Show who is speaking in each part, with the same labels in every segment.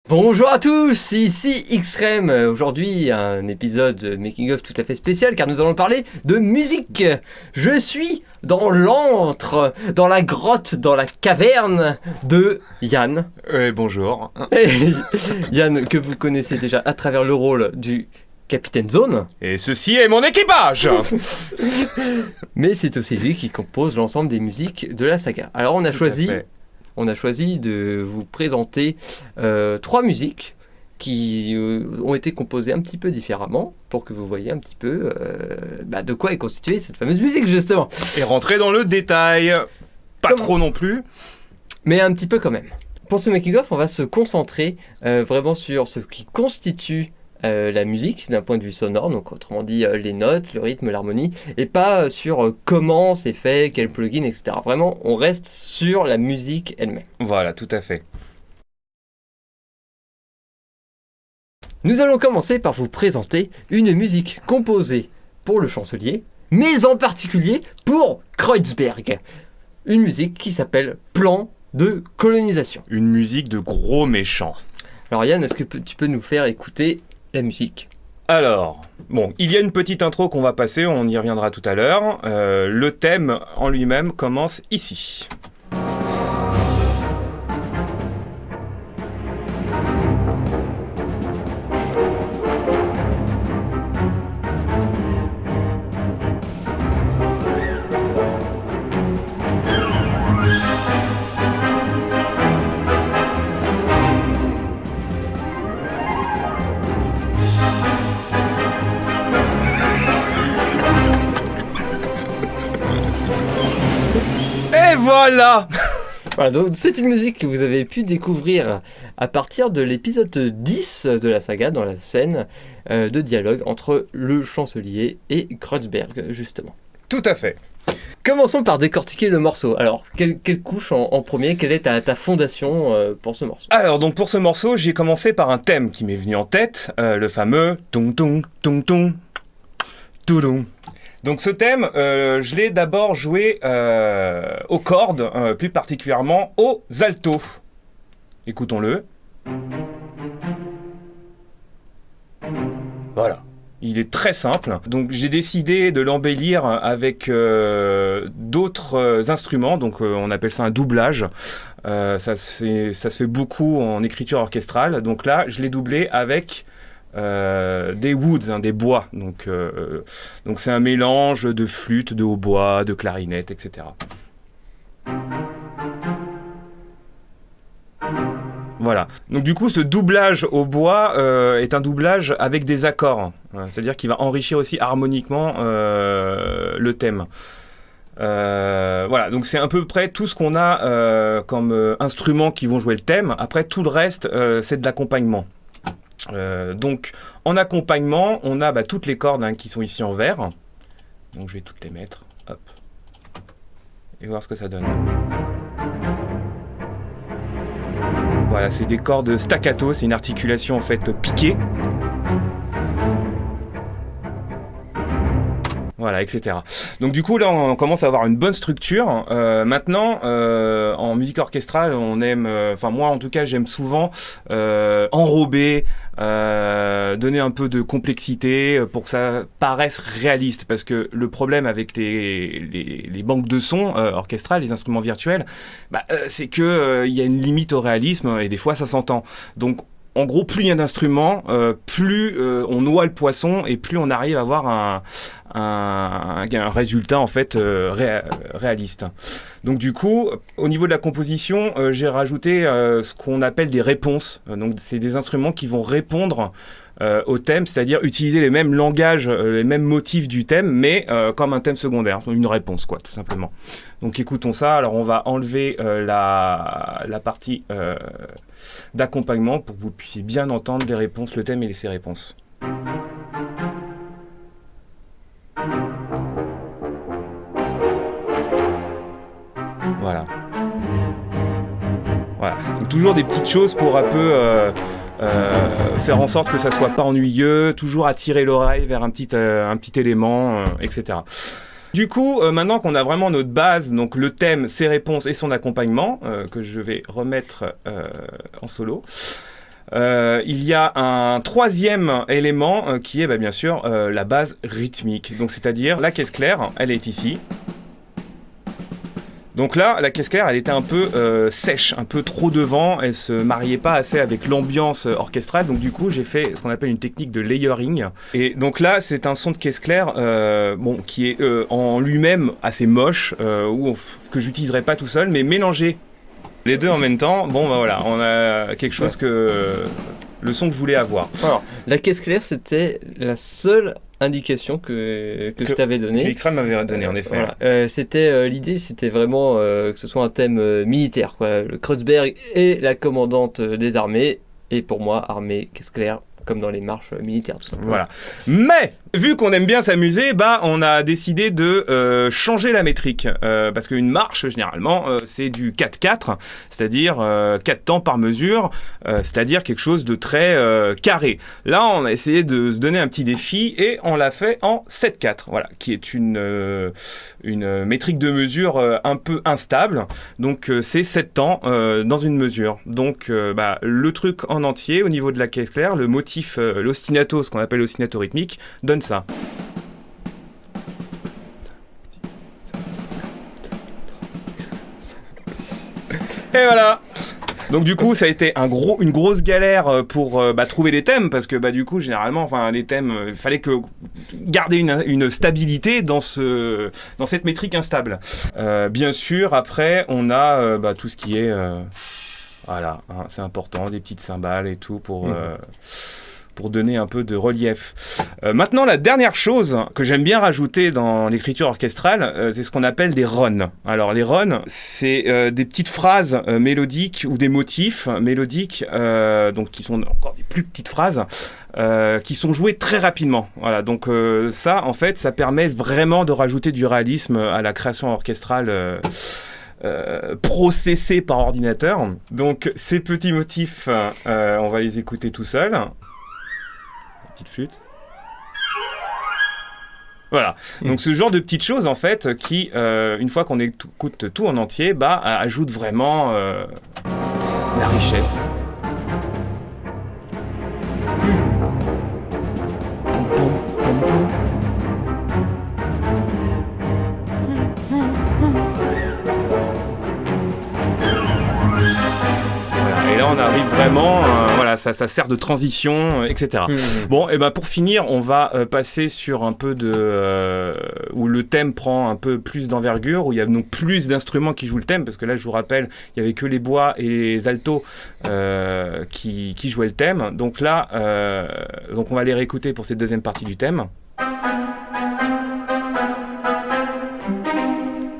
Speaker 1: Bonjour à tous, ici Xrem. Aujourd'hui, un épisode Making of tout à fait spécial car nous allons parler de musique. Je suis dans l'antre, dans la grotte, dans la caverne de Yann.
Speaker 2: Bonjour.
Speaker 1: Yann, que vous connaissez déjà à travers le rôle du Capitaine Zone.
Speaker 2: Et ceci est mon équipage.
Speaker 1: Mais c'est aussi lui qui compose l'ensemble des musiques de la saga. Alors on a choisi de vous présenter 3 musiques qui ont été composées un petit peu différemment pour que vous voyez un petit peu de quoi est constituée cette fameuse musique justement.
Speaker 2: Et rentrer dans le détail. Pas trop non plus.
Speaker 1: Mais un petit peu quand même. Pour ce making-of, on va se concentrer vraiment sur ce qui constitue la musique d'un point de vue sonore, donc autrement dit les notes, le rythme, l'harmonie, et pas sur comment c'est fait, quel plugin, etc. Vraiment, on reste sur la musique elle-même.
Speaker 2: Voilà, tout à fait.
Speaker 1: Nous allons commencer par vous présenter une musique composée pour le chancelier, mais en particulier pour Kreuzberg. Une musique qui s'appelle Plan de colonisation.
Speaker 2: Une musique de gros méchants.
Speaker 1: Alors Yann, est-ce que tu peux nous faire écouter la musique?
Speaker 2: Alors, il y a une petite intro qu'on va passer, on y reviendra tout à l'heure. Le thème en lui-même commence ici. Et voilà.
Speaker 1: Voilà, donc c'est une musique que vous avez pu découvrir à partir de l'épisode 10 de la saga, dans la scène de dialogue entre le chancelier et Kreuzberg, justement.
Speaker 2: Tout à fait.
Speaker 1: Commençons par décortiquer le morceau. Alors, quelle couche en premier? Quelle est ta fondation pour ce morceau?
Speaker 2: Alors, donc pour ce morceau, j'ai commencé par un thème qui m'est venu en tête, le fameux tung tung tung tung toudoum. Donc ce thème, je l'ai d'abord joué aux cordes, plus particulièrement aux altos. Écoutons-le. Voilà. Il est très simple. Donc j'ai décidé de l'embellir avec d'autres instruments. Donc on appelle ça un doublage. Ça se fait beaucoup en écriture orchestrale. Donc là, je l'ai doublé avec des woods, des bois. Donc c'est un mélange de flûte, de hautbois, de clarinette, etc. Voilà. Donc du coup, ce doublage au bois est un doublage avec des accords. C'est-à-dire qu'il va enrichir aussi harmoniquement le thème. Voilà, donc c'est à peu près tout ce qu'on a comme instruments qui vont jouer le thème. Après, tout le reste, c'est de l'accompagnement. Donc en accompagnement, on a toutes les cordes qui sont ici en vert. Donc je vais toutes les mettre. Hop. Et voir ce que ça donne. Voilà, c'est des cordes staccato, c'est une articulation en fait piquée. Voilà, etc. Donc du coup, là, on commence à avoir une bonne structure. Maintenant, en musique orchestrale, on aime... moi, en tout cas, j'aime souvent enrober, donner un peu de complexité pour que ça paraisse réaliste. Parce que le problème avec les banques de sons orchestrales, les instruments virtuels, c'est qu'il y a une limite au réalisme et des fois, ça s'entend. Donc, en gros, plus il y a d'instruments, plus on noie le poisson et plus on arrive à avoir un résultat en fait réaliste. Donc du coup, au niveau de la composition, j'ai rajouté ce qu'on appelle des réponses. Donc c'est des instruments qui vont répondre au thème, c'est-à-dire utiliser les mêmes langages, les mêmes motifs du thème, mais comme un thème secondaire, une réponse quoi, tout simplement. Donc écoutons ça. Alors on va enlever la partie d'accompagnement pour que vous puissiez bien entendre les réponses, le thème et ses réponses. Voilà. Voilà. Donc toujours des petites choses pour un peu faire en sorte que ça soit pas ennuyeux, toujours attirer l'oreille vers un petit élément, etc. Du coup, maintenant qu'on a vraiment notre base, donc le thème, ses réponses et son accompagnement, que je vais remettre en solo, Il y a un troisième élément qui est bien sûr la base rythmique. Donc c'est-à-dire la caisse claire, elle est ici. Donc là, la caisse claire, elle était un peu sèche, un peu trop devant, elle se mariait pas assez avec l'ambiance orchestrale, donc du coup j'ai fait ce qu'on appelle une technique de layering. Et donc là, c'est un son de caisse claire qui est en lui-même assez moche, que j'utiliserai pas tout seul, mais mélangé les deux en même temps, voilà, on a quelque chose le son que je voulais avoir.
Speaker 1: Alors, la caisse claire, c'était la seule indication que je t'avais donnée.
Speaker 2: Que X-Ray m'avait donné, en effet.
Speaker 1: Voilà. L'idée, c'était vraiment que ce soit un thème militaire, quoi. Le Kreuzberg et la commandante des armées, et pour moi, armée, caisse claire, comme dans les marches militaires, tout simplement.
Speaker 2: Voilà. Mais, vu qu'on aime bien s'amuser, on a décidé de changer la métrique. Parce qu'une marche, généralement, c'est du 4-4, c'est-à-dire 4 temps par mesure, c'est-à-dire quelque chose de très carré. Là, on a essayé de se donner un petit défi et on l'a fait en 7-4, voilà, qui est une métrique de mesure un peu instable. Donc, c'est 7 temps dans une mesure. Donc, le truc en entier, au niveau de la caisse claire, le motif, l'ostinato, ce qu'on appelle l'ostinato rythmique, donne ça. Et voilà. Donc du coup, ça a été une grosse galère pour trouver les thèmes, parce que du coup, généralement, les thèmes, il fallait garder une stabilité dans cette métrique instable. Bien sûr, après, on a tout ce qui est, voilà, hein, c'est important, des petites cymbales et tout pour donner un peu de relief. Maintenant, la dernière chose que j'aime bien rajouter dans l'écriture orchestrale, c'est ce qu'on appelle des runs. Alors, les runs, c'est des petites phrases mélodiques ou des motifs mélodiques, donc qui sont encore des plus petites phrases, qui sont jouées très rapidement. Voilà, donc ça, en fait, ça permet vraiment de rajouter du réalisme à la création orchestrale processée par ordinateur. Donc, ces petits motifs, on va les écouter tout seuls. Petite flûte. Voilà. Donc ce genre de petites choses en fait qui, une fois qu'on écoute tout en entier, ajoute vraiment la richesse. Voilà. Et là on arrive vraiment, ça sert de transition, etc. Bon, et pour finir, on va passer sur un peu où le thème prend un peu plus d'envergure, où il y a donc plus d'instruments qui jouent le thème, parce que là, je vous rappelle, il n'y avait que les bois et les altos qui jouaient le thème. Donc là, on va les réécouter pour cette deuxième partie du thème.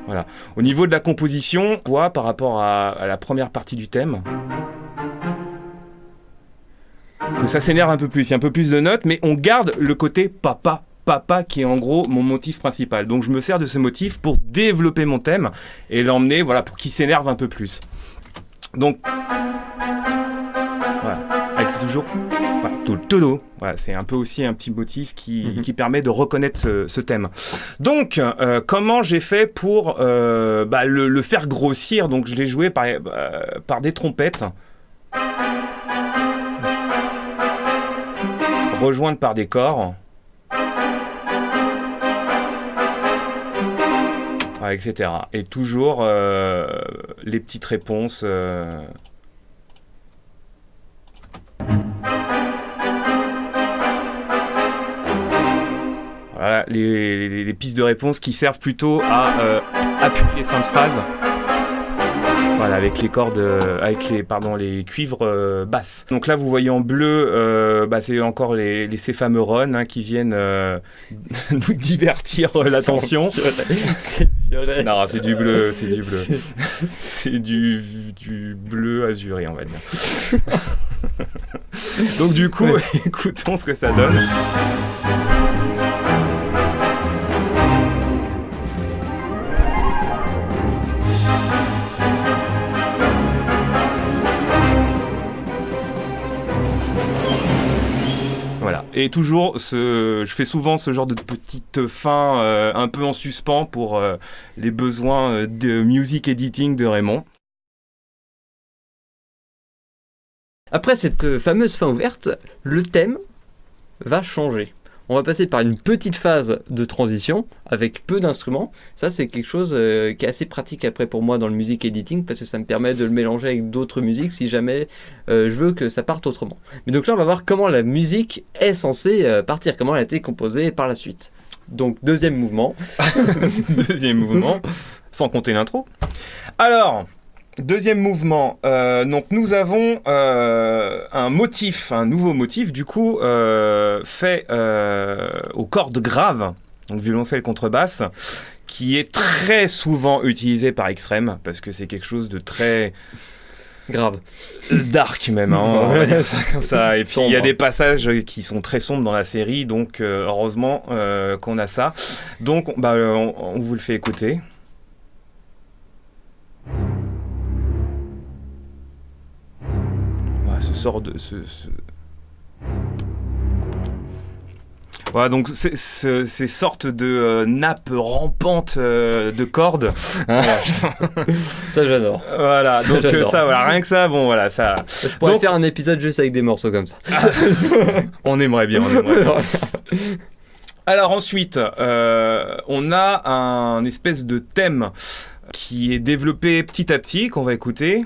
Speaker 2: Voilà. Au niveau de la composition, on voit par rapport à la première partie du thème que ça s'énerve un peu plus, il y a un peu plus de notes, mais on garde le côté papa qui est en gros mon motif principal. Donc je me sers de ce motif pour développer mon thème et l'emmener pour qu'il s'énerve un peu plus. Donc voilà, avec toujours tout le todo. Voilà, c'est un peu aussi un petit motif qui permet de reconnaître ce thème. Donc, comment j'ai fait pour le faire grossir? Donc, je l'ai joué par des trompettes, rejointes par des corps, etc. Et toujours les petites réponses. Voilà, les pistes de réponse qui servent plutôt à appuyer les fins de phrase. Voilà, avec les cordes, les cuivres basses. Donc là, vous voyez en bleu, c'est encore ces fameux runs qui viennent nous divertir l'attention.
Speaker 1: C'est violet.
Speaker 2: Non, c'est du bleu, c'est du bleu. C'est du bleu azuré, on va dire. Donc du coup, écoutons ce que ça donne. Voilà. Et toujours, je fais souvent ce genre de petites fins un peu en suspens pour les besoins de music editing de Raymond.
Speaker 1: Après cette fameuse fin ouverte, le thème va changer. On va passer par une petite phase de transition avec peu d'instruments. Ça, c'est quelque chose qui est assez pratique après pour moi dans le music editing parce que ça me permet de le mélanger avec d'autres musiques si jamais je veux que ça parte autrement. Mais donc là, on va voir comment la musique est censée partir, comment elle a été composée par la suite. Donc, deuxième mouvement.
Speaker 2: Deuxième mouvement, sans compter l'intro. Alors... Deuxième mouvement, donc nous avons un nouveau motif du coup fait aux cordes graves, donc violoncelle contrebasse, qui est très souvent utilisé par Extreme parce que c'est quelque chose de très
Speaker 1: grave,
Speaker 2: dark même, hein, on va dire ça comme ça. Et puis il y a des passages qui sont très sombres dans la série, donc heureusement qu'on a ça. Donc on vous le fait écouter. Voilà, donc ces sortes de nappes rampantes de cordes.
Speaker 1: Ça, j'adore.
Speaker 2: Voilà, donc ça, voilà, rien que ça, bon, voilà, ça.
Speaker 1: Je pourrais faire un épisode juste avec des morceaux comme ça.
Speaker 2: On aimerait bien. Alors ensuite, on a un espèce de thème qui est développé petit à petit, qu'on va écouter.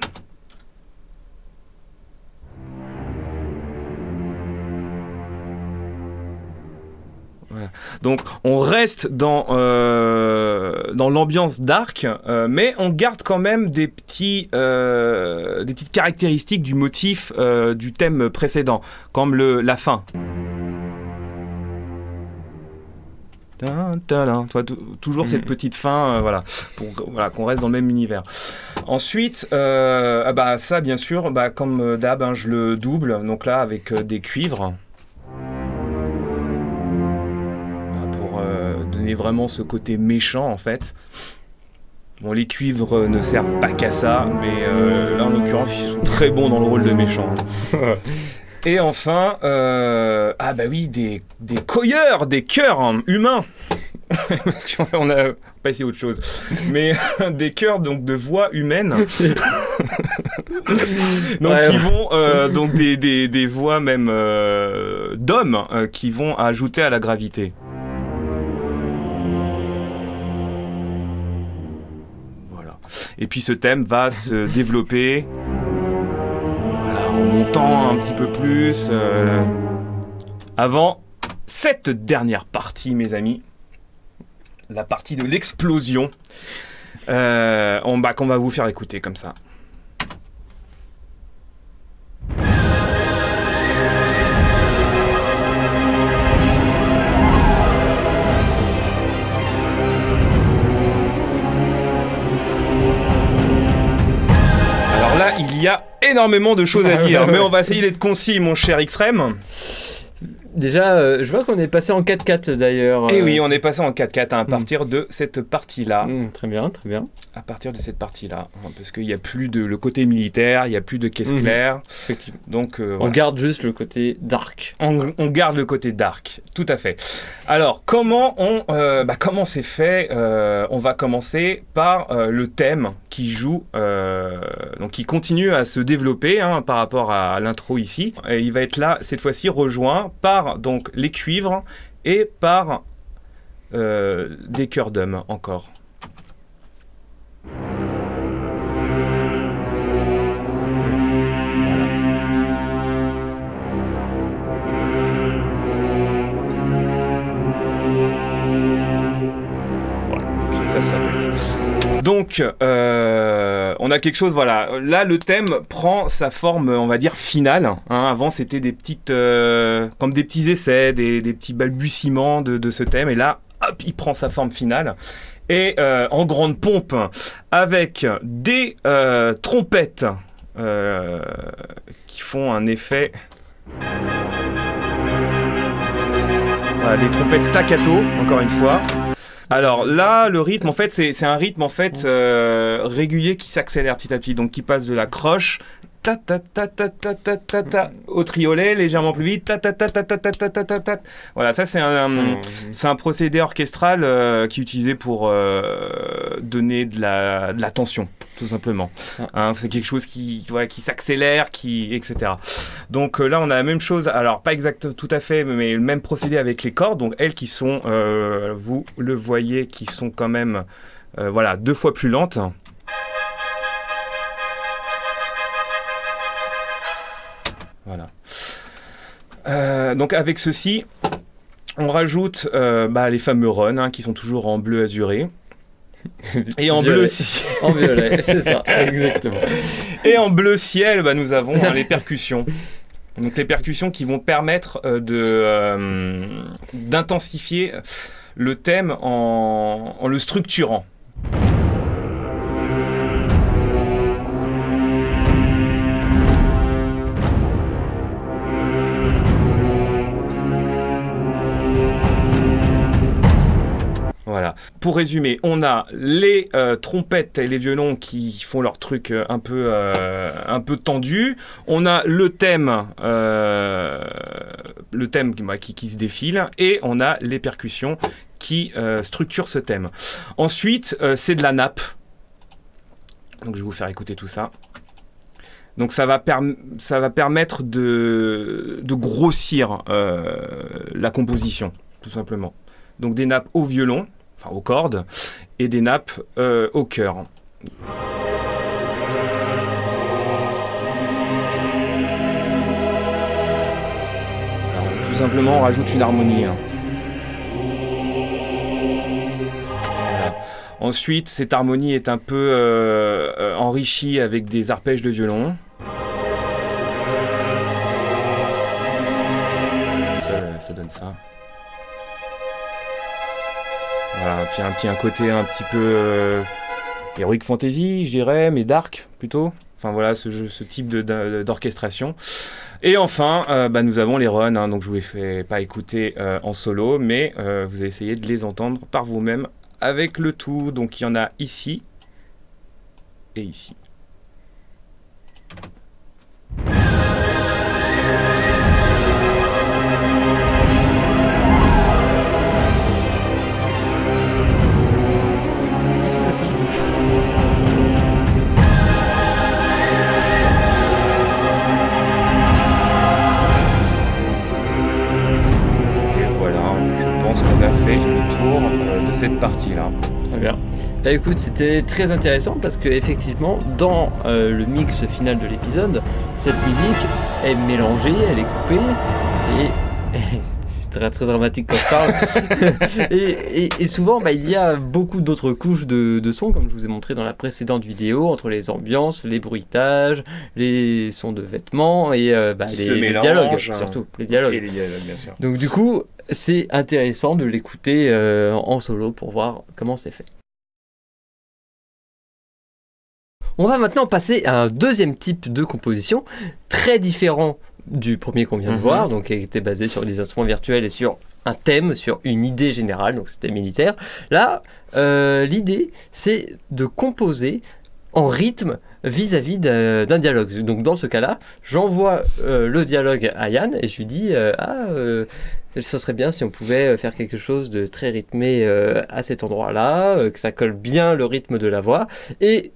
Speaker 2: Voilà. Donc on reste dans l'ambiance dark, mais on garde quand même des petites caractéristiques du motif du thème précédent, comme la fin. Toujours cette petite fin, pour qu'on reste dans le même univers. Ensuite, ça bien sûr, comme d'hab, je le double, donc là avec des cuivres. Donner vraiment ce côté méchant en fait. Bon, les cuivres ne servent pas qu'à ça, mais là en l'occurrence ils sont très bons dans le rôle de méchant. Et enfin, des coilleurs, des chœurs humains. Parce qu'on a pas essayé autre chose, mais des chœurs donc de voix humaines. Donc qui vont donc des voix même d'hommes qui vont ajouter à la gravité. Et puis ce thème va se développer en montant un petit peu plus avant cette dernière partie, mes amis, la partie de l'explosion qu'on va vous faire écouter comme ça. Il y a énormément de choses à dire, mais on va essayer d'être concis, mon cher Extreme.
Speaker 1: Déjà, je vois qu'on est passé en 4-4 d'ailleurs.
Speaker 2: Et oui, on est passé en 4-4 à partir de cette partie-là.
Speaker 1: Très bien, très bien.
Speaker 2: À partir de cette partie-là, parce qu'il n'y a plus le côté militaire, il n'y a plus de caisse claire.
Speaker 1: Effectivement.
Speaker 2: Donc,
Speaker 1: on garde juste le côté dark.
Speaker 2: On garde le côté dark, tout à fait. Alors, comment c'est fait on va commencer par le thème qui joue, donc qui continue à se développer par rapport à l'intro ici. Et il va être là, cette fois-ci, rejoint par donc les cuivres et par des chœurs d'hommes encore. Ça se répète. Donc, on a quelque chose, voilà. Là, le thème prend sa forme, on va dire, finale. Avant, c'était des petites, comme des petits essais, des petits balbutiements de ce thème. Et là, hop, il prend sa forme finale. Et en grande pompe, avec des trompettes qui font un effet... Voilà, des trompettes staccato, encore une fois. Alors là, le rythme, en fait, c'est un rythme en fait régulier qui s'accélère petit à petit, donc qui passe de la croche ta ta ta ta ta ta ta ta, au triolet, légèrement plus vite, ta ta ta ta ta ta ta ta ta ta. Voilà, ça c'est un procédé orchestral qui est utilisé pour donner de la tension, tout simplement. Hein, c'est quelque chose qui s'accélère, etc. Donc là, on a la même chose, alors pas exact tout à fait, mais le même procédé avec les cordes, donc elles qui sont, vous le voyez, qui sont quand même 2 fois plus lentes. Voilà. Donc avec ceci, on rajoute les fameux runs qui sont toujours en bleu azuré. Et en bleu ciel.
Speaker 1: En violet, c'est ça, exactement.
Speaker 2: Et en bleu ciel, nous avons les percussions. Donc les percussions qui vont permettre d'intensifier le thème en le structurant. Voilà. Pour résumer, on a les trompettes et les violons qui font leur truc un peu tendu. On a le thème qui se défile, et on a les percussions qui structurent ce thème. Ensuite, c'est de la nappe. Donc je vais vous faire écouter tout ça. Donc ça va permettre de grossir la composition, tout simplement. Donc des nappes au violon, enfin aux cordes, et des nappes au chœur. Alors, tout simplement, on rajoute une harmonie. Voilà. Ensuite, cette harmonie est un peu enrichie avec des arpèges de violon. Ça donne ça. Voilà, puis un côté un petit peu heroic fantasy, je dirais, mais dark plutôt. Enfin voilà, ce type d'orchestration. Et enfin, nous avons les runs, donc je ne vous les fais pas écouter en solo, mais vous allez essayer de les entendre par vous-même avec le tout. Donc il y en a ici et ici. Cette partie-là.
Speaker 1: Très bien. Écoute, c'était très intéressant parce que effectivement, dans le mix final de l'épisode, cette musique est mélangée, elle est coupée et c'est très, très dramatique quand je parle. et souvent, il y a beaucoup d'autres couches de sons, comme je vous ai montré dans la précédente vidéo, entre les ambiances, les bruitages, les sons de vêtements et les dialogues, surtout les dialogues.
Speaker 2: Et les dialogues, bien sûr.
Speaker 1: Donc du coup, c'est intéressant de l'écouter en solo pour voir comment c'est fait. On va maintenant passer à un deuxième type de composition, très différent du premier qu'on vient de voir, donc qui était basé sur des instruments virtuels et sur un thème, sur une idée générale, donc c'était militaire. Là, l'idée, c'est de composer en rythme vis-à-vis d'un dialogue. Donc dans ce cas-là, j'envoie le dialogue à Yann et je lui dis ça serait bien si on pouvait faire quelque chose de très rythmé à cet endroit-là, que ça colle bien le rythme de la voix. Et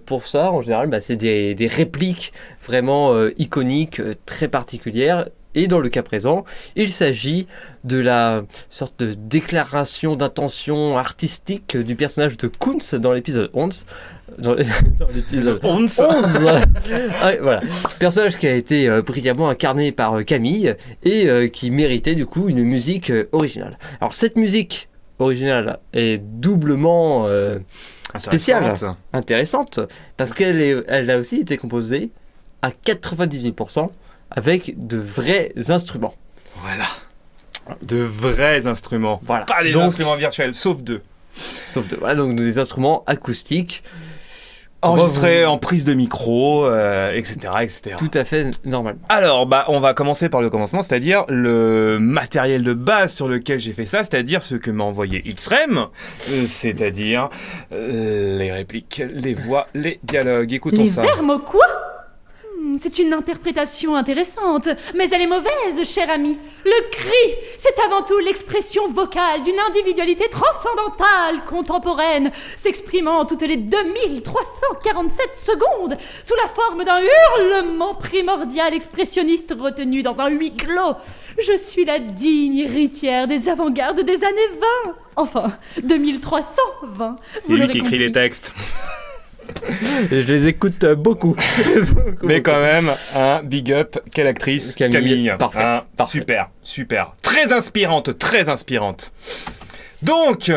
Speaker 1: pour ça, en général, c'est des répliques vraiment iconiques, très particulières. Et dans le cas présent, il s'agit de la sorte de déclaration d'intention artistique du personnage de Kunz dans l'épisode 11. Dans l'épisode 11. Voilà. Personnage qui a été brillamment incarné par Camille et qui méritait du coup une musique originale. Alors cette musique originale est doublement spéciale, intéressante, parce qu'elle a aussi été composée à 98% avec de vrais instruments.
Speaker 2: Voilà. De vrais instruments.
Speaker 1: Voilà.
Speaker 2: Pas des instruments virtuels, sauf deux.
Speaker 1: Voilà, donc des instruments acoustiques.
Speaker 2: Enregistrés en prise de micro, etc., etc.
Speaker 1: Tout à fait normalement.
Speaker 2: Alors, on va commencer par le commencement, c'est-à-dire le matériel de base sur lequel j'ai fait ça, c'est-à-dire ce que m'a envoyé Xrem, c'est-à-dire les répliques, les voix, les dialogues. Écoutons ça.
Speaker 3: Les verbes quoi ? C'est une interprétation intéressante, mais elle est mauvaise, cher ami. Le cri, c'est avant tout l'expression vocale d'une individualité transcendantale, contemporaine, s'exprimant toutes les 2347 secondes, sous la forme d'un hurlement primordial expressionniste retenu dans un huis clos. Je suis la digne héritière des avant-gardes des années 20. Enfin, 2320.
Speaker 2: C'est lui qui écrit les textes.
Speaker 1: Et je les écoute beaucoup.
Speaker 2: Mais quand même, un big up, quelle actrice, Camille.
Speaker 1: Parfaite.
Speaker 2: Super, super. Très inspirante, très inspirante. Donc,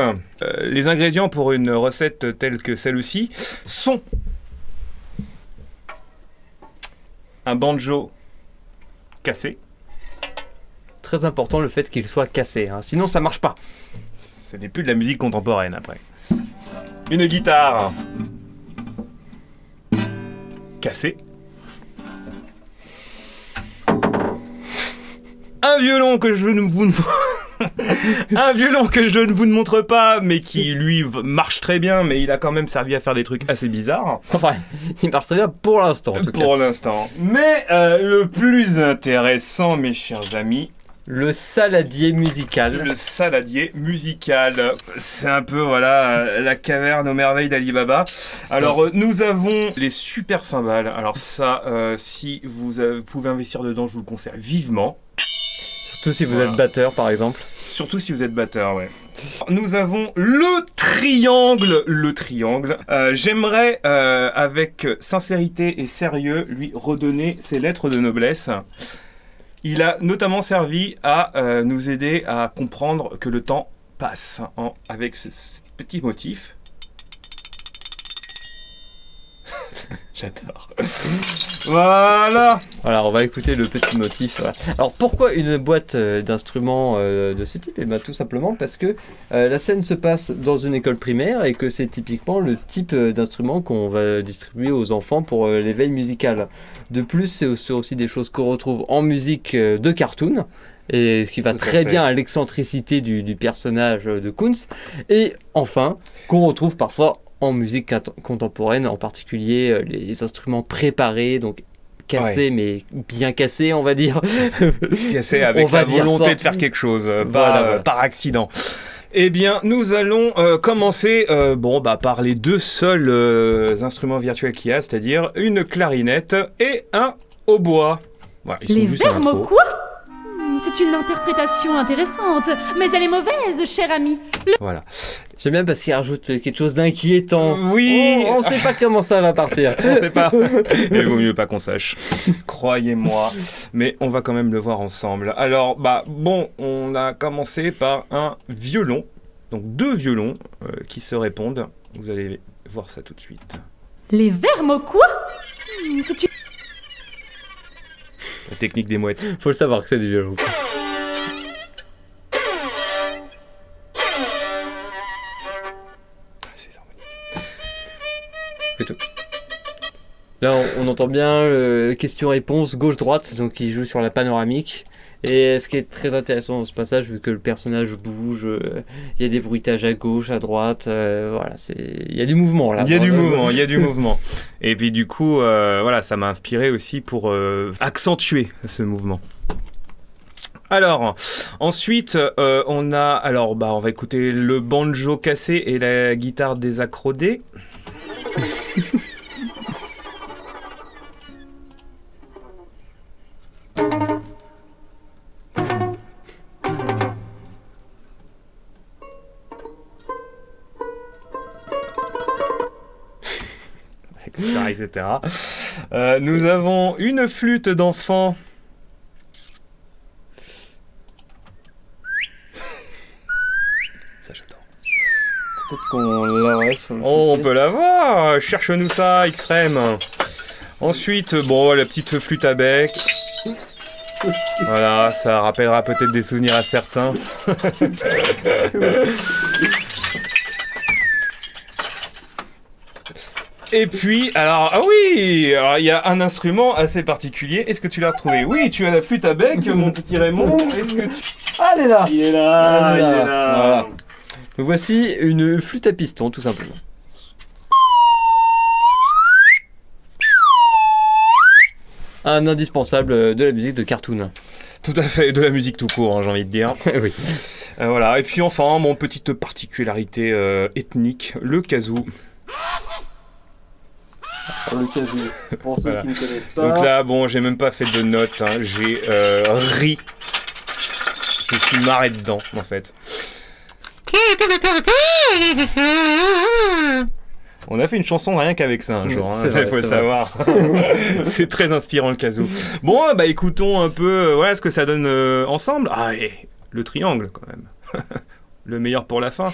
Speaker 2: les ingrédients pour une recette telle que celle-ci sont un banjo cassé.
Speaker 1: Très important le fait qu'il soit cassé, hein. Sinon ça marche pas.
Speaker 2: Ce n'est plus de la musique contemporaine après. Une guitare cassé. Un violon que je ne vous un violon que je ne vous montre pas, mais qui lui marche très bien, mais il a quand même servi à faire des trucs assez bizarres.
Speaker 1: Enfin, il marche très bien pour l'instant.
Speaker 2: Pour l'instant. Mais le plus intéressant, mes chers amis,
Speaker 1: le saladier musical.
Speaker 2: Le saladier musical. C'est un peu, voilà, la caverne aux merveilles d'Ali Baba. Alors, nous avons les super cymbales. Alors ça, si vous pouvez investir dedans, je vous le conseille vivement.
Speaker 1: Surtout si vous êtes batteur, par exemple.
Speaker 2: Surtout si vous êtes batteur, ouais. Nous avons le triangle. Le triangle. J'aimerais, avec sincérité et sérieux, lui redonner ses lettres de noblesse. Il a notamment servi à nous aider à comprendre que le temps passe avec ce petit motif. J'adore. Voilà.
Speaker 1: Voilà, on va écouter le petit motif. Voilà. Alors pourquoi une boîte d'instruments de ce type ? Eh bien, tout simplement parce que la scène se passe dans une école primaire et que c'est typiquement le type d'instrument qu'on va distribuer aux enfants pour l'éveil musical. De plus, c'est aussi des choses qu'on retrouve en musique de cartoon. Et ce qui va très bien à l'excentricité du personnage de Kunz. Et enfin, qu'on retrouve parfois en musique contemporaine, en particulier les instruments préparés, donc cassés, mais bien cassés, on va dire.
Speaker 2: Cassés avec la volonté de faire quelque chose, voilà. Par accident. Eh bien, nous allons commencer par les deux seuls instruments virtuels qu'il y a, c'est-à-dire une clarinette et un hautbois. Voilà, ils sont juste en intro.
Speaker 3: Quoi ? C'est une interprétation intéressante, mais elle est mauvaise, cher ami.
Speaker 2: Voilà.
Speaker 1: J'aime bien parce qu'il rajoute quelque chose d'inquiétant.
Speaker 2: Oui.
Speaker 1: On sait pas comment ça va partir.
Speaker 2: On sait pas. Il vaut mieux pas qu'on sache. Croyez-moi. Mais on va quand même le voir ensemble. Alors, on a commencé par un violon. Donc deux violons qui se répondent. Vous allez voir ça tout de suite.
Speaker 3: Les vermes quoi ? C'est une...
Speaker 2: La technique des mouettes.
Speaker 1: Faut le savoir que c'est du violon.
Speaker 2: C'est harmonique.
Speaker 1: Plutôt. Là, on entend bien question-réponse gauche-droite, donc il joue sur la panoramique. Et ce qui est très intéressant dans ce passage, vu que le personnage bouge, il y a des bruitages à gauche, à droite, voilà, il y a du mouvement là.
Speaker 2: Il y a du mouvement. Et puis du coup, ça m'a inspiré aussi pour accentuer ce mouvement. Alors, ensuite, on va écouter le banjo cassé et la guitare désaccordée. etc. Nous avons une flûte d'enfant. Ça, j'adore.
Speaker 1: Peut-être qu'on l'aurait sur le
Speaker 2: on peut l'avoir. Cherche-nous ça, X-Rem. Ensuite, la petite flûte à bec. Voilà, ça rappellera peut-être des souvenirs à certains. Et puis, il y a un instrument assez particulier. Est-ce que tu l'as retrouvé ? Oui, tu as la flûte à bec, mon petit Raymond. Est-ce que
Speaker 1: Ah, elle est là !
Speaker 2: Il est là.
Speaker 1: Voilà. Donc voici une flûte à piston, tout simplement. un indispensable de la musique de cartoon.
Speaker 2: Tout à fait, de la musique tout court, hein, j'ai envie de dire.
Speaker 1: Oui.
Speaker 2: Voilà, et puis enfin, mon petite particularité ethnique, le kazoo.
Speaker 1: Le kazoo, pour ceux qui ne connaissent pas.
Speaker 2: Donc là, bon, j'ai même pas fait de notes, hein, j'ai ri. Je suis marré dedans, en fait. On a fait une chanson rien qu'avec ça un jour, hein, il faut le savoir. C'est très inspirant le kazoo. Bon, bah écoutons un peu voilà, ce que ça donne ensemble. Ah, et le triangle quand même. Le meilleur pour la fin.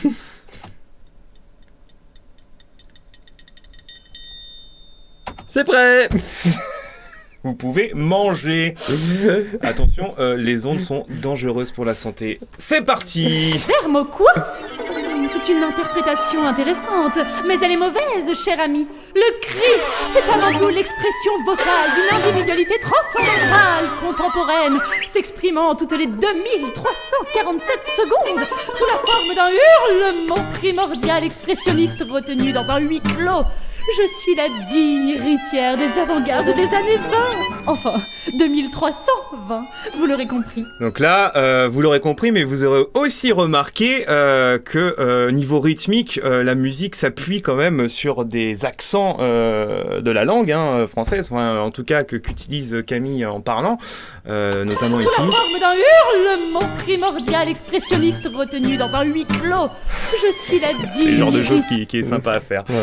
Speaker 1: C'est prêt.
Speaker 2: Vous pouvez manger. Attention, les ondes sont dangereuses pour la santé. C'est parti.
Speaker 3: Terme quoi? C'est une interprétation intéressante, mais elle est mauvaise, cher ami. Le cri, c'est avant tout l'expression vocale d'une individualité transcendantale, contemporaine, s'exprimant toutes les 2347 secondes sous la forme d'un hurlement primordial expressionniste retenu dans un huis clos. Je suis la digne héritière des avant-gardes des années 20. Enfin, 2320, vous l'aurez compris.
Speaker 2: Donc là, vous l'aurez compris, mais vous aurez aussi remarqué que niveau rythmique, la musique s'appuie quand même sur des accents de la langue française, enfin, en tout cas qu'utilise Camille en parlant, notamment ici.
Speaker 3: Sous la forme d'un hurlement primordial expressionniste retenu dans un huis clos. Je suis la digne...
Speaker 2: C'est le genre de chose qui est sympa à faire.
Speaker 1: Ouais.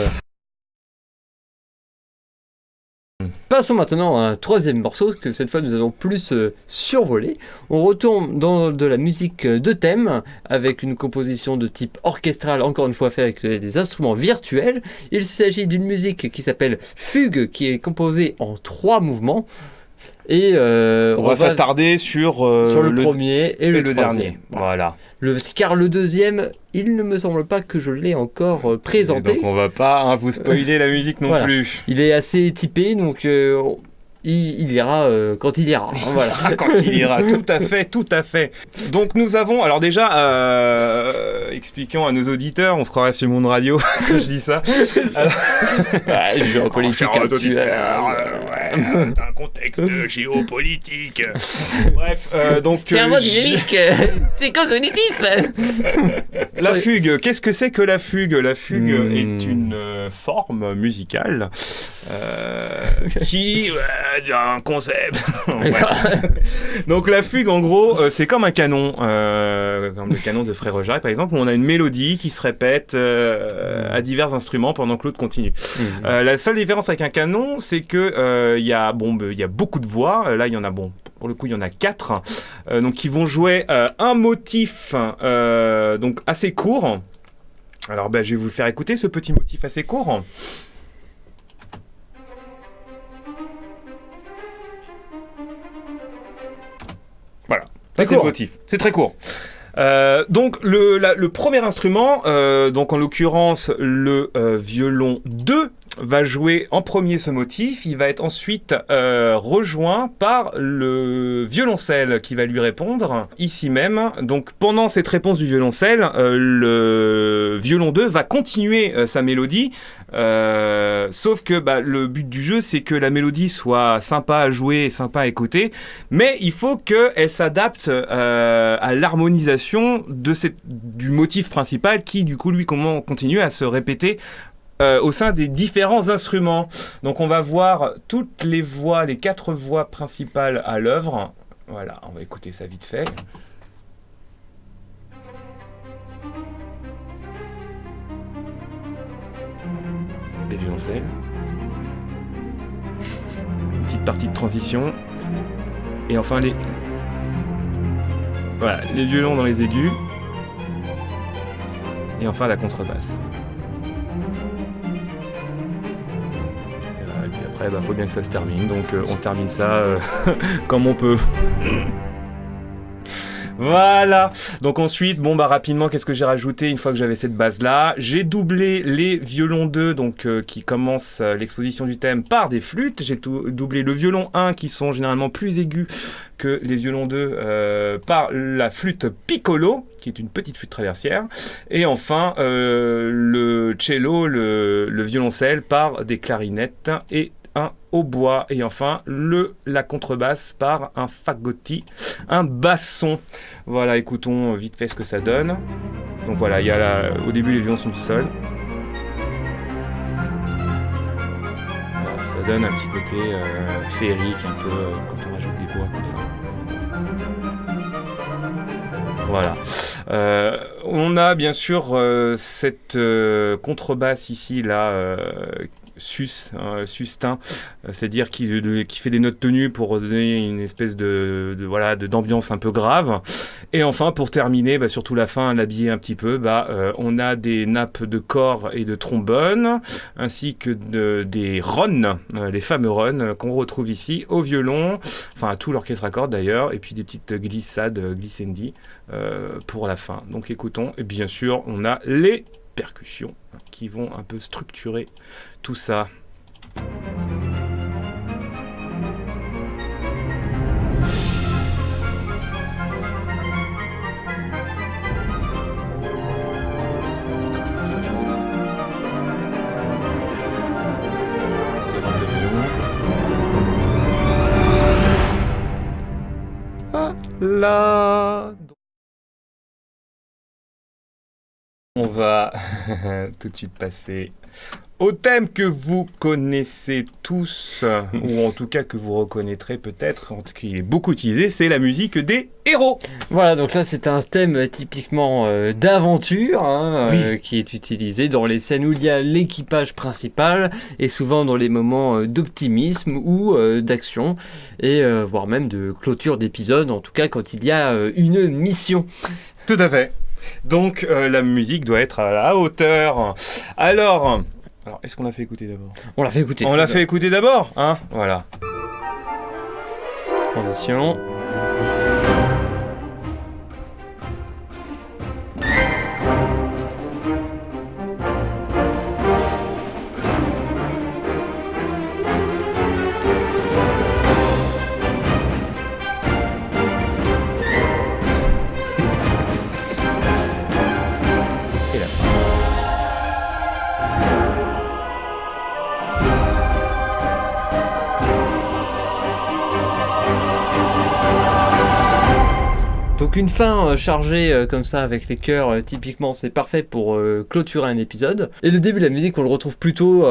Speaker 1: Passons maintenant à un troisième morceau que cette fois nous allons plus survoler. On retourne dans de la musique de thème avec une composition de type orchestral, encore une fois fait avec des instruments virtuels. Il s'agit d'une musique qui s'appelle Fugue, qui est composée en 3 mouvements. Et
Speaker 2: on va s'attarder sur
Speaker 1: le premier et le
Speaker 2: dernier. Voilà.
Speaker 1: Car le deuxième, il ne me semble pas que je l'ai encore présenté.
Speaker 2: Et donc on va pas vous spoiler la musique non plus.
Speaker 1: Il est assez typé, donc il ira quand il ira. Voilà.
Speaker 2: Quand il ira, tout à fait. Donc nous avons, alors déjà, expliquons à nos auditeurs, on se croirait sur Monde Radio quand je dis ça.
Speaker 1: Géopolitique actuelle.
Speaker 2: Un contexte géopolitique. Bref, donc...
Speaker 1: Thermodynamique, c'est cognitif.
Speaker 2: La fugue, qu'est-ce que c'est que la fugue? La fugue est une forme musicale qui... un concept. Donc la fugue, en gros, c'est comme un canon, comme le canon de Frère Jacques, par exemple, où on a une mélodie qui se répète à divers instruments pendant que l'autre continue. La seule différence avec un canon, c'est que il y a beaucoup de voix. Là, il y en a pour le coup, il y en a 4, donc qui vont jouer un motif donc assez court. Alors, je vais vous le faire écouter ce petit motif assez court. Voilà, c'est le motif. C'est très court. Donc le premier instrument, donc en l'occurrence le violon 2, va jouer en premier ce motif. Il va être ensuite rejoint par le violoncelle qui va lui répondre ici même. Donc pendant cette réponse du violoncelle, le violon 2 va continuer sa mélodie. Sauf que le but du jeu, c'est que la mélodie soit sympa à jouer et sympa à écouter, mais il faut qu'elle s'adapte à l'harmonisation du motif principal qui du coup lui continue à se répéter au sein des différents instruments. Donc on va voir toutes les voix, les 4 voix principales à l'œuvre. Voilà, on va écouter ça vite fait. Les violoncelles. Une petite partie de transition. Et enfin les violons dans les aigus. Et enfin la contrebasse. Et puis après, faut bien que ça se termine. Donc on termine ça comme on peut. Voilà. Donc ensuite, rapidement, qu'est-ce que j'ai rajouté une fois que j'avais cette base-là? J'ai doublé les violons 2, donc qui commencent l'exposition du thème par des flûtes. J'ai doublé le violon 1, qui sont généralement plus aigus que les violons 2, par la flûte piccolo, qui est une petite flûte traversière. Et enfin, le cello, le violoncelle, par des clarinettes et un hautbois et enfin la contrebasse par un fagotti, un basson. Voilà, écoutons vite fait ce que ça donne. Donc voilà, au début les violons sont tout seuls. Voilà, ça donne un petit côté féerique un peu quand on rajoute des bois comme ça. Voilà. On a bien sûr cette contrebasse ici, là, sustain, c'est-à-dire qui fait des notes tenues pour donner une espèce d'ambiance un peu grave. Et enfin, pour terminer, surtout la fin, l'habiller un petit peu, on a des nappes de cor et de trombone, ainsi que des runs, les fameux runs qu'on retrouve ici au violon, enfin à tout l'orchestre à cordes d'ailleurs, et puis des petites glissades, glissandi, pour la fin. Donc écoutons, et bien sûr, on a les percussions qui vont un peu structurer tout ça. Là, on va tout de suite passer au thème que vous connaissez tous, ou en tout cas que vous reconnaîtrez peut-être, qui est beaucoup utilisé, c'est la musique des héros.
Speaker 1: Voilà, donc là c'est un thème typiquement d'aventure,
Speaker 2: Oui.
Speaker 1: qui est utilisé dans les scènes où il y a l'équipage principal, et souvent dans les moments d'optimisme ou d'action, et voire même de clôture d'épisode, en tout cas quand il y a une mission.
Speaker 2: Tout à fait. Donc la musique doit être à la hauteur. Alors, est-ce qu'on l'a fait écouter d'abord ?
Speaker 1: On l'a fait écouter.
Speaker 2: On l'a fait écouter d'abord, hein ? Voilà.
Speaker 1: Transition.
Speaker 2: Et la fin.
Speaker 1: Donc une fin chargée comme ça avec les chœurs, typiquement c'est parfait pour clôturer un épisode. Et le début de la musique on le retrouve plutôt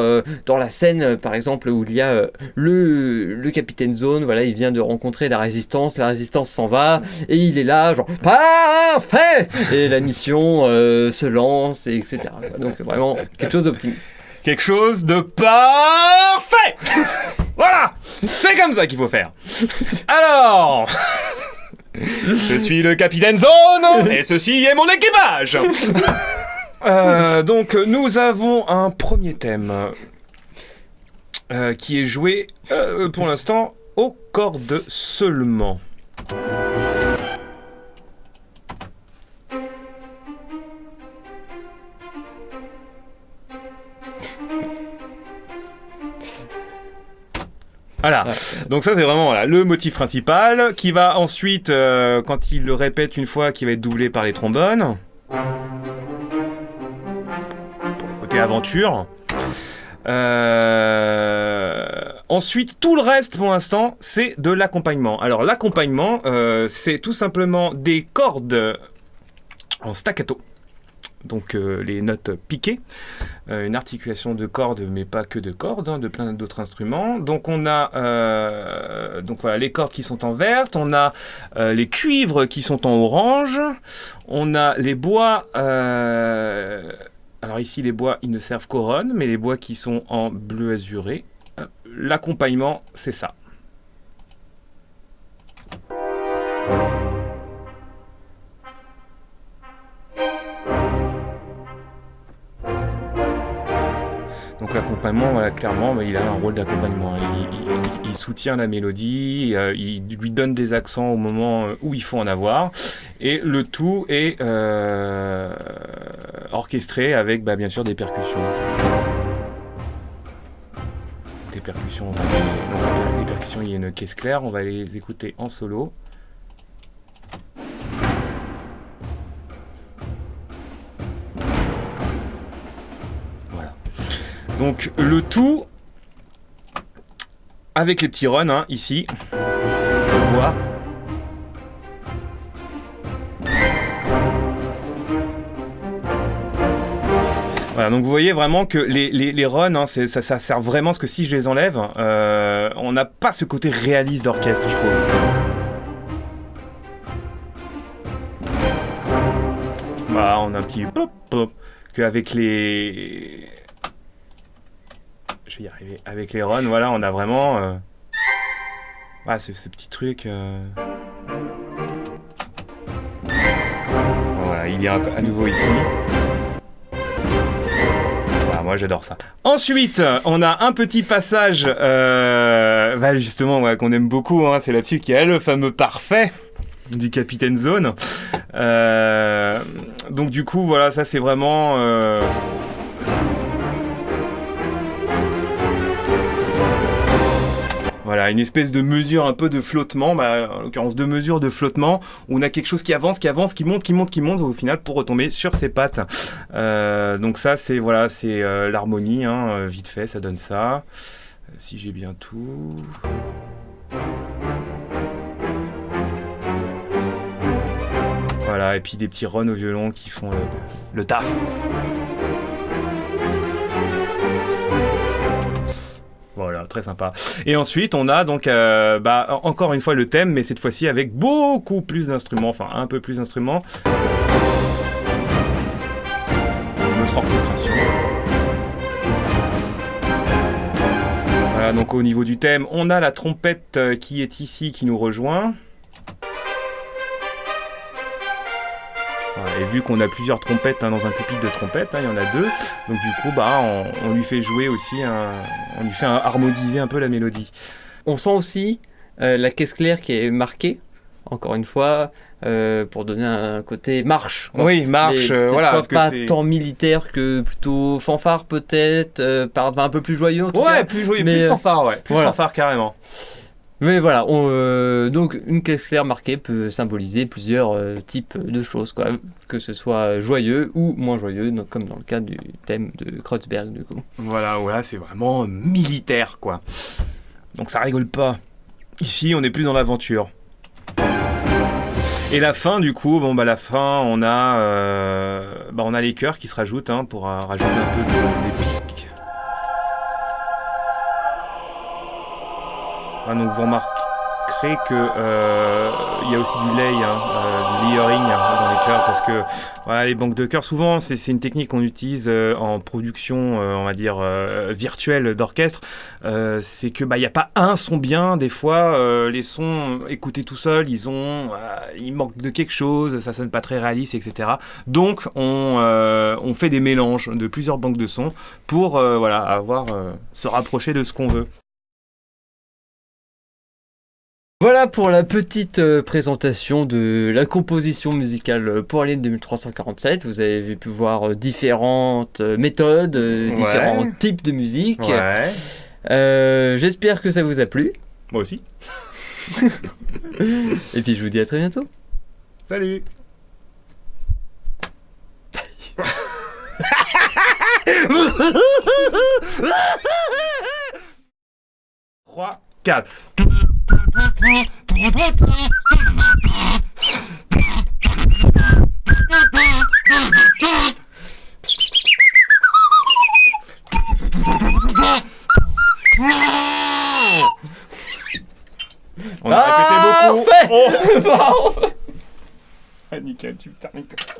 Speaker 1: dans la scène par exemple où il y a le capitaine Zone, voilà, il vient de rencontrer la résistance s'en va et il est là genre parfait et la mission se lance et etc. Donc vraiment quelque chose d'optimiste.
Speaker 2: Quelque chose de parfait. Voilà, c'est comme ça qu'il faut faire. Alors, je suis le capitaine Zone et ceci est mon équipage. Donc nous avons un premier thème qui est joué pour l'instant aux cordes seulement. Voilà, donc ça c'est vraiment le motif principal qui va ensuite, quand il le répète une fois, qui va être doublé par les trombones. Pour le côté aventure. Ensuite, tout le reste pour l'instant, c'est de l'accompagnement. Alors l'accompagnement, c'est tout simplement des cordes en staccato. Donc les notes piquées, une articulation de cordes, mais pas que de cordes, de plein d'autres instruments. Donc on a les cordes qui sont en verte, on a les cuivres qui sont en orange, on a les bois. Alors ici les bois ils ne servent qu'au run, mais les bois qui sont en bleu azuré. L'accompagnement c'est ça. Donc l'accompagnement, voilà, clairement, il a un rôle d'accompagnement. Il soutient la mélodie, il lui donne des accents au moment où il faut en avoir. Et le tout est orchestré avec, bien sûr, des percussions. Des percussions, les percussions, il y a une caisse claire, on va les écouter en solo. Donc le tout avec les petits runs, hein, ici. On voit. Voilà, donc vous voyez vraiment que les runs, hein, ça sert vraiment, parce que si je les enlève, on n'a pas ce côté réaliste d'orchestre, je trouve. Voilà, on a un petit pop pop qu'avec les... Je vais y arriver. Avec les runs, voilà, on a vraiment... Voilà, ce petit truc... Voilà, il est à nouveau ici. Moi j'adore ça. Ensuite, on a un petit passage justement qu'on aime beaucoup, hein, c'est là-dessus qu'il y a le fameux parfait du Capitaine Zone. Donc du coup, voilà, ça c'est vraiment... Voilà, une espèce de mesure un peu de flottement, en l'occurrence 2 mesures de flottement, où on a quelque chose qui avance, qui monte, au final pour retomber sur ses pattes. Donc ça, c'est l'harmonie, hein, vite fait, ça donne ça. Si j'ai bien tout... Voilà, et puis des petits runs au violon qui font le taf. Voilà, très sympa. Et ensuite, on a donc encore une fois le thème, mais cette fois-ci avec beaucoup plus d'instruments, enfin un peu plus d'instruments. Notre orchestration. Voilà, donc au niveau du thème, on a la trompette qui est ici, qui nous rejoint. Et vu qu'on a plusieurs trompettes dans un pupitre de trompette, il y en a 2, donc du coup on lui fait jouer aussi, on lui fait harmoniser un peu la mélodie.
Speaker 1: On sent aussi la caisse claire qui est marquée, encore une fois, pour donner un côté marche. Quoi.
Speaker 2: Oui, marche, voilà.
Speaker 1: Parce que pas tant militaire que plutôt fanfare peut-être, un peu plus joyeux en tout cas.
Speaker 2: Ouais, plus joyeux, plus fanfare, ouais. Plus fanfare carrément.
Speaker 1: Mais voilà, donc une caisse claire marquée peut symboliser plusieurs types de choses, quoi, que ce soit joyeux ou moins joyeux, donc, comme dans le cas du thème de Kreuzberg du coup.
Speaker 2: Voilà, c'est vraiment militaire, quoi. Donc ça rigole pas. Ici, on est plus dans l'aventure. Et la fin, du coup, la fin, on a les chœurs qui se rajoutent pour rajouter un peu d'épique. Donc vous remarquerez que y a aussi du lay, du layering dans les chœurs, parce que voilà, les banques de chœurs, souvent c'est une technique qu'on utilise en production, on va dire virtuelle d'orchestre. C'est que il n'y a pas un son bien, des fois les sons écoutés tout seuls, ils manquent de quelque chose, ça sonne pas très réaliste, etc. Donc on fait des mélanges de plusieurs banques de sons pour se rapprocher de ce qu'on veut.
Speaker 1: Voilà pour la petite présentation de la composition musicale pour Alien 2347. Vous avez pu voir différentes méthodes, différents types de musique.
Speaker 2: Ouais.
Speaker 1: J'espère que ça vous a plu.
Speaker 2: Moi aussi.
Speaker 1: Et puis je vous dis à très bientôt.
Speaker 2: Salut. 3, 4. On a répété beaucoup.
Speaker 1: Parfait.
Speaker 2: Ah, nickel, tu me termines comme ça.